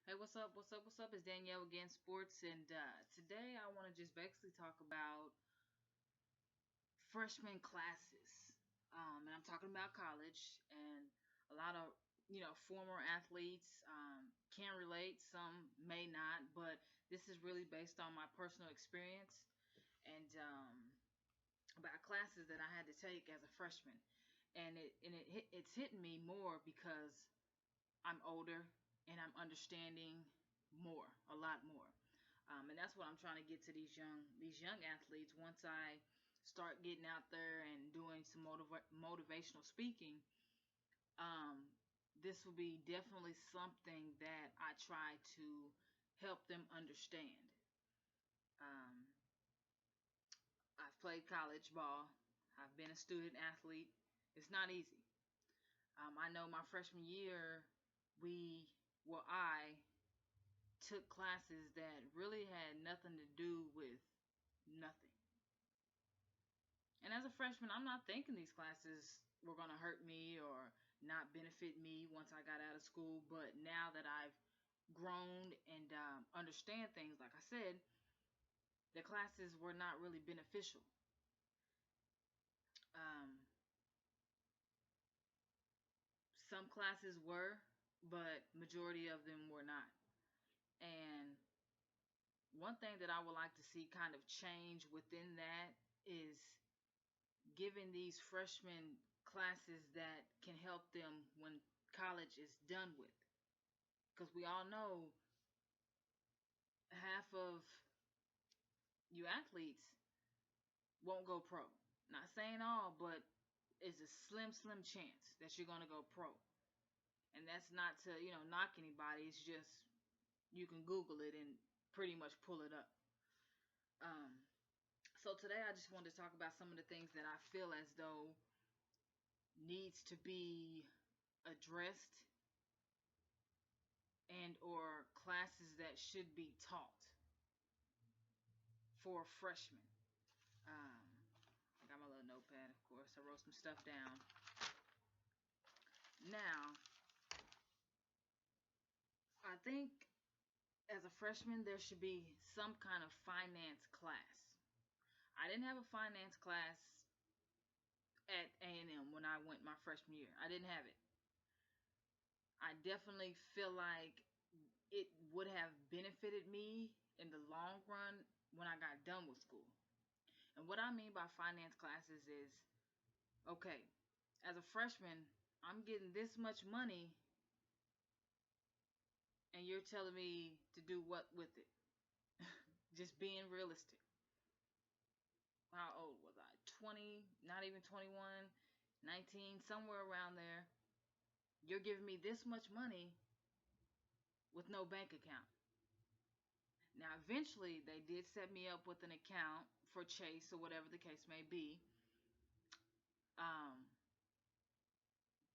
Hey, what's up? What's up? What's up? It's Danielle again, Sports, and today I want to just basically talk about freshman classes. And I'm talking about college, and a lot of former athletes can relate. Some may not, but this is really based on my personal experience and about classes that I had to take as a freshman, and it's hitting me more because I'm older and I'm understanding more, a lot more. And that's what I'm trying to get to these young athletes. Once I start getting out there and doing some motivational speaking, um, this will be definitely something that I try to help them understand. Um, I've played college ball. I've been a student athlete. It's not easy. I know my freshman year, I took classes that really had nothing to do with nothing. And as a freshman, I'm not thinking these classes were going to hurt me or not benefit me once I got out of school. But now that I've grown and understand things, like I said, the classes were not really beneficial. Um, some classes were, but majority of them were not. And one thing that I would like to see kind of change within that is giving these freshmen classes that can help them when college is done with. Because we all know half of you athletes won't go pro. Not saying all, but it's a slim, slim chance that you're going to go pro. And that's not to, knock anybody. It's just you can Google it and pretty much pull it up. Um, so today I just wanted to talk about some of the things that I feel as though needs to be addressed and or classes that should be taught for freshmen. Um, I got my little notepad, of course. I wrote some stuff down. Now, I think as a freshman there should be some kind of finance class. I didn't have a finance class at A&M when I went my freshman year. I didn't have it. I definitely feel like it would have benefited me in the long run when I got done with school. And what I mean by finance classes is, okay, as a freshman, I'm getting this much money and you're telling me to do what with it? Just being realistic. How old was I? 20, not even 21, 19, somewhere around there. You're giving me this much money with no bank account. Now, eventually, they did set me up with an account for Chase or whatever the case may be. Um,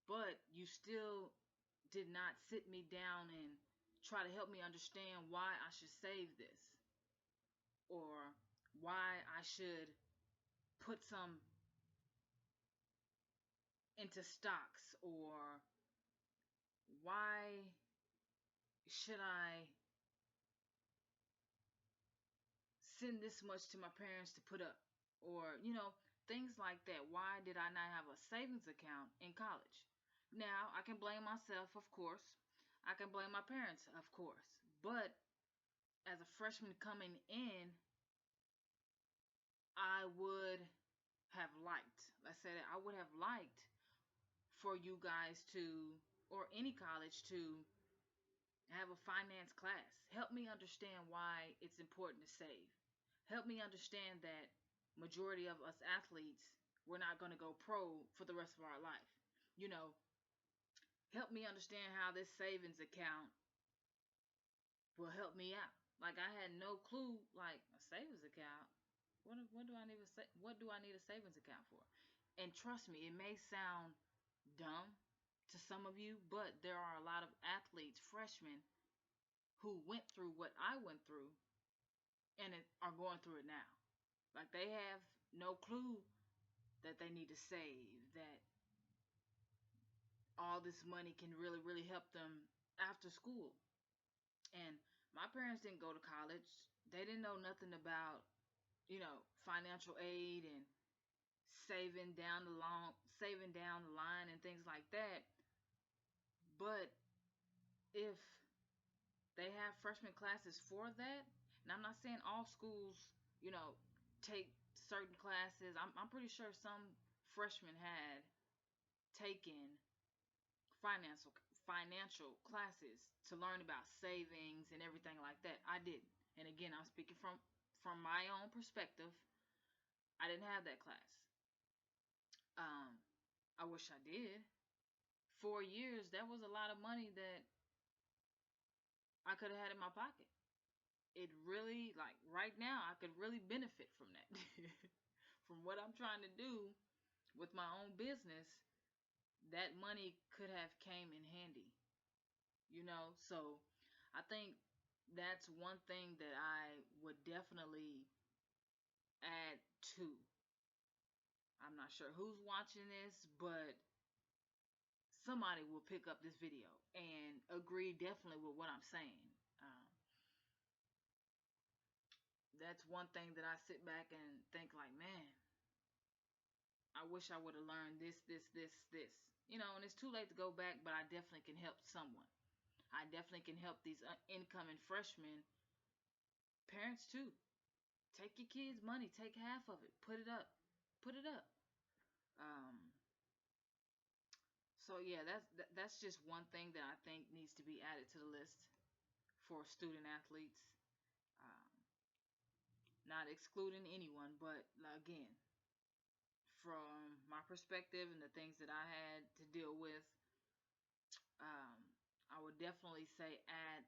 but you still did not sit me down and try to help me understand why I should save this or why I should put some into stocks or why should I send this much to my parents to put up or things like that. Why did I not have a savings account in college? Now I can blame myself, of course. I can blame my parents, of course. But as a freshman coming in, I would have liked, let's say that I would have liked for you guys to, or any college to have a finance class. Help me understand why it's important to save. Help me understand that majority of us athletes, we're not going to go pro for the rest of our life. You know, help me understand how this savings account will help me out. Like I had no clue, like a savings account. What do I need what do I need a savings account for? And trust me, it may sound dumb to some of you, but there are a lot of athletes, freshmen, who went through what I went through and are going through it now. Like they have no clue that they need to save, that all this money can really, really help them after school. And my parents didn't go to college. They didn't know nothing about, financial aid and saving down the line and things like that. But if they have freshman classes for that, and I'm not saying all schools, you know, take certain classes. I'm pretty sure some freshmen had taken financial financial classes to learn about savings and everything like that. I didn't. And again, I'm speaking from my own perspective. I didn't have that class. Um, I wish I did. 4 years, that was a lot of money that I could have had in my pocket. It really, like right now, I could really benefit from that. From what I'm trying to do with my own business, that money could have came in handy, So I think that's one thing that I would definitely add to. I'm not sure who's watching this, but somebody will pick up this video and agree definitely with what I'm saying. Um, that's one thing that I sit back and think like, man, I wish I would have learned this. And it's too late to go back, but I definitely can help someone. I definitely can help these incoming freshmen, parents too. Take your kids' money, take half of it, put it up. Um, so yeah, that's just one thing that I think needs to be added to the list for student athletes. Um, Not excluding anyone, but again, from my perspective and the things that I had to deal with, um, I would definitely say add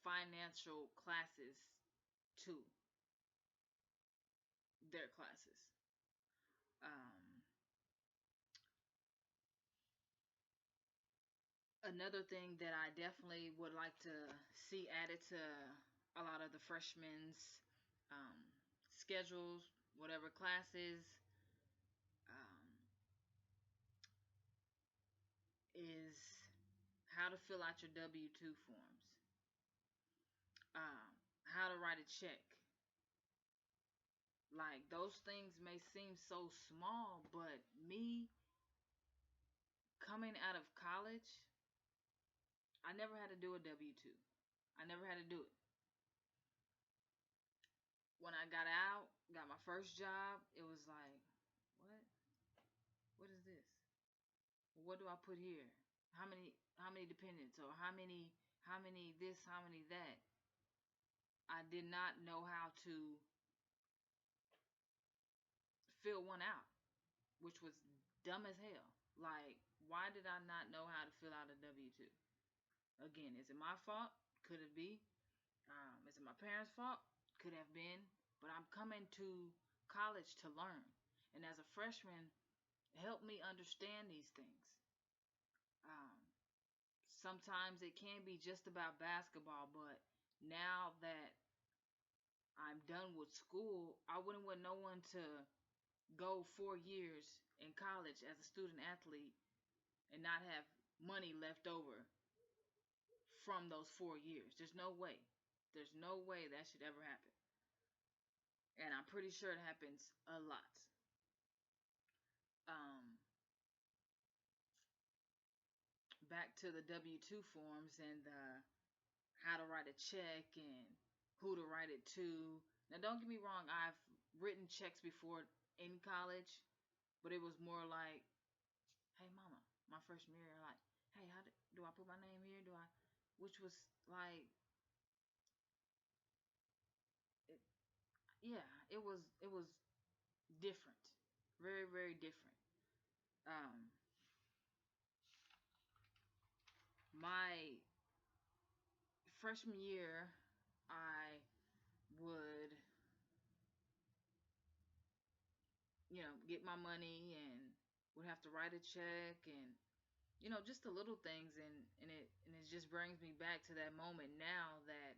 financial classes to their classes. Um, Another thing that I definitely would like to see added to a lot of the freshmen's um, schedules, whatever classes, um, is how to fill out your W-2 forms, how to write a check. Like, those things may seem so small, but me coming out of college, I never had to do a W-2. I never had to do it. When I got out, got my first job, it was like, what? What is this? What do I put here? How many dependents, or how many this, how many that? I did not know how to fill one out, which was dumb as hell. Like, why did I not know how to fill out a W-2? Again, is it my fault? Could it be? Is it my parents' fault? Could have been. But I'm coming to college to learn. And as a freshman, help me understand these things. Um, Sometimes it can be just about basketball, but now that I'm done with school, I wouldn't want no one to go 4 years in college as a student athlete and not have money left over from those 4 years. There's no way. There's no way that should ever happen. And I'm pretty sure it happens a lot. Um, Back to the W-2 forms and how to write a check and who to write it to. Now, don't get me wrong, I've written checks before in college, but it was more like, hey, mama, my freshman year, like, hey, do I put my name here? Which was like, it, yeah, it was different, very, very different. Um, my freshman year, I would, get my money and would have to write a check and just the little things, and it just brings me back to that moment now that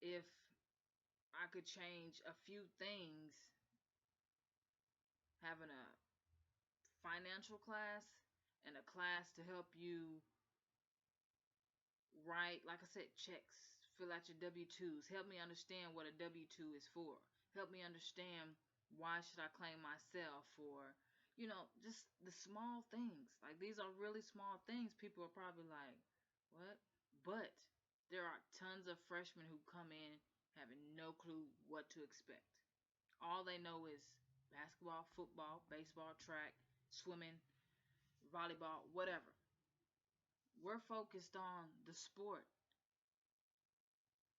if I could change a few things, having a financial class and a class to help you write, like I said, checks, fill out your W-2s. Help me understand what a W-2 is for. Help me understand why should I claim myself, or just the small things. Like, these are really small things. People are probably like, what? But there are tons of freshmen who come in having no clue what to expect. All they know is basketball, football, baseball, track, swimming, volleyball, whatever. We're focused on the sport.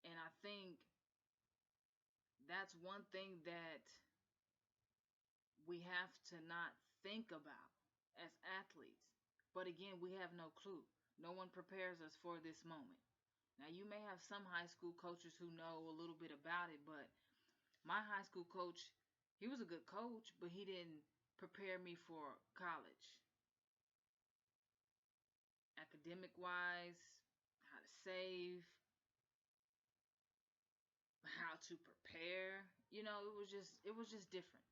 And I think that's one thing that we have to not think about as athletes. But again, we have no clue. No one prepares us for this moment. Now, you may have some high school coaches who know a little bit about it, but my high school coach, he was a good coach, but he didn't prepare me for college. Academic wise, how to save, how to prepare. It was just different.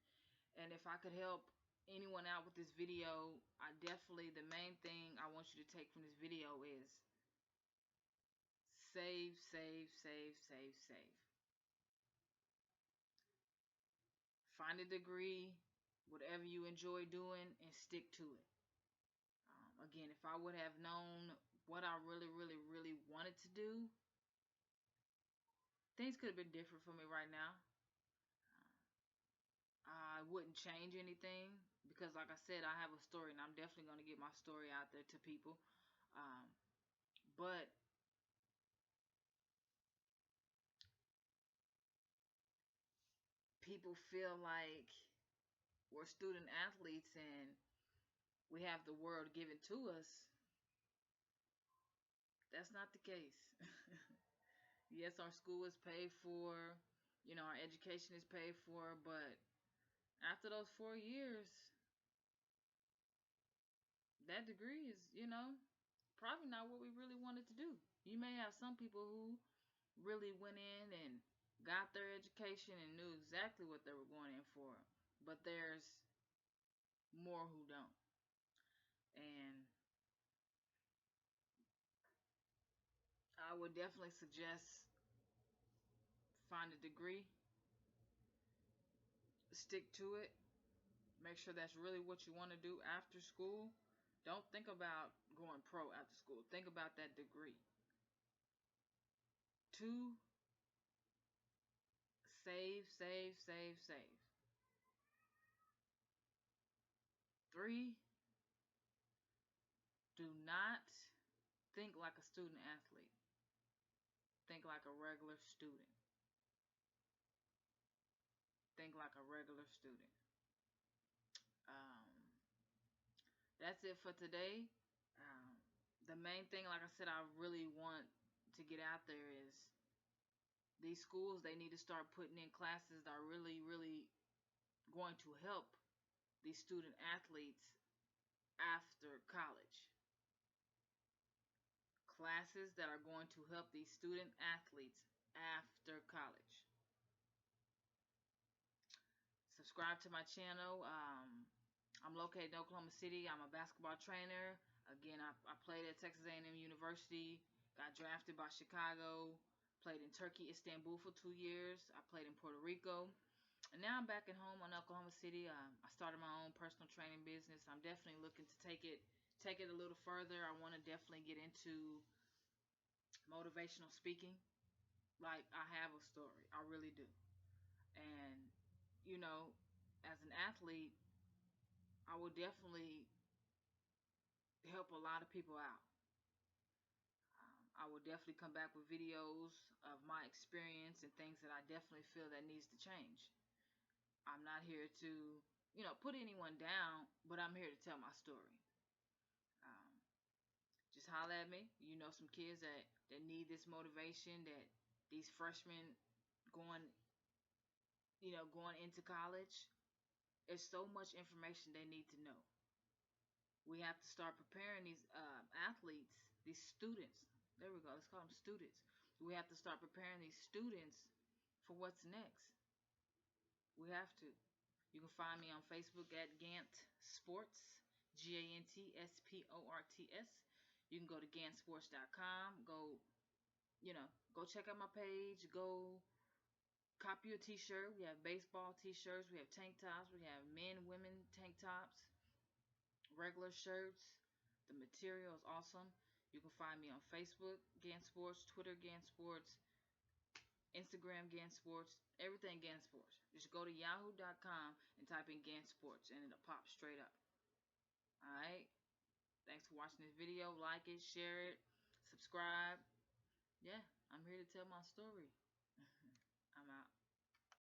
And if I could help anyone out with this video, the main thing I want you to take from this video is save, save, save, save, save. Find a degree, whatever you enjoy doing, and stick to it. Again, if I would have known what I really, really, really wanted to do, things could have been different for me right now. I wouldn't change anything because, like I said, I have a story, and I'm definitely going to get my story out there to people. Um, but people feel like we're student athletes and we have the world given to us. That's not the case. Yes, our school is paid for, our education is paid for, but after those 4 years, that degree is, probably not what we really wanted to do. You may have some people who really went in and got their education and knew exactly what they were going in for, but there's more who don't. And I would definitely suggest find a degree, stick to it, make sure that's really what you want to do after school. Don't think about going pro after school. Think about that degree. 2, save, save, save, save. 3, do not think like a student athlete. Think like a regular student. Think like a regular student. Um, that's it for today. Um, the main thing, like I said, I really want to get out there is these schools, they need to start putting in classes that are really, really going to help these student athletes after college. Classes that are going to help these student athletes after college. Subscribe to my channel. I'm located in Oklahoma City. I'm a basketball trainer. Again, I played at Texas A&M University, got drafted by Chicago, played in Turkey, Istanbul for 2 years. I played in Puerto Rico. And now I'm back at home in Oklahoma City. I started my own personal training business. I'm definitely looking to take it a little further. I want to definitely get into motivational speaking. Like, I have a story. I really do. And, as an athlete, I will definitely help a lot of people out. I will definitely come back with videos of my experience and things that I definitely feel that needs to change. I'm not here to, put anyone down, but I'm here to tell my story. Um, just holler at me. You know some kids that need this motivation, that these freshmen going, going into college, there's so much information they need to know. We have to start preparing these athletes, these students. There we go. Let's call them students. We have to start preparing these students for what's next. We have to. You can find me on Facebook at Gant Sports, GANTSPORTS. You can go to gansports.com. Go check out my page. Go copy a t-shirt. We have baseball t-shirts. We have tank tops. We have men, women tank tops, regular shirts. The material is awesome. You can find me on Facebook, Gan Sports, Twitter, Gan Sports, Instagram, Gan Sports, everything Gan Sports. Just go to yahoo.com and type in Gan Sports and it'll pop straight up. Alright? Thanks for watching this video. Like it, share it, subscribe. Yeah, I'm here to tell my story. I'm out.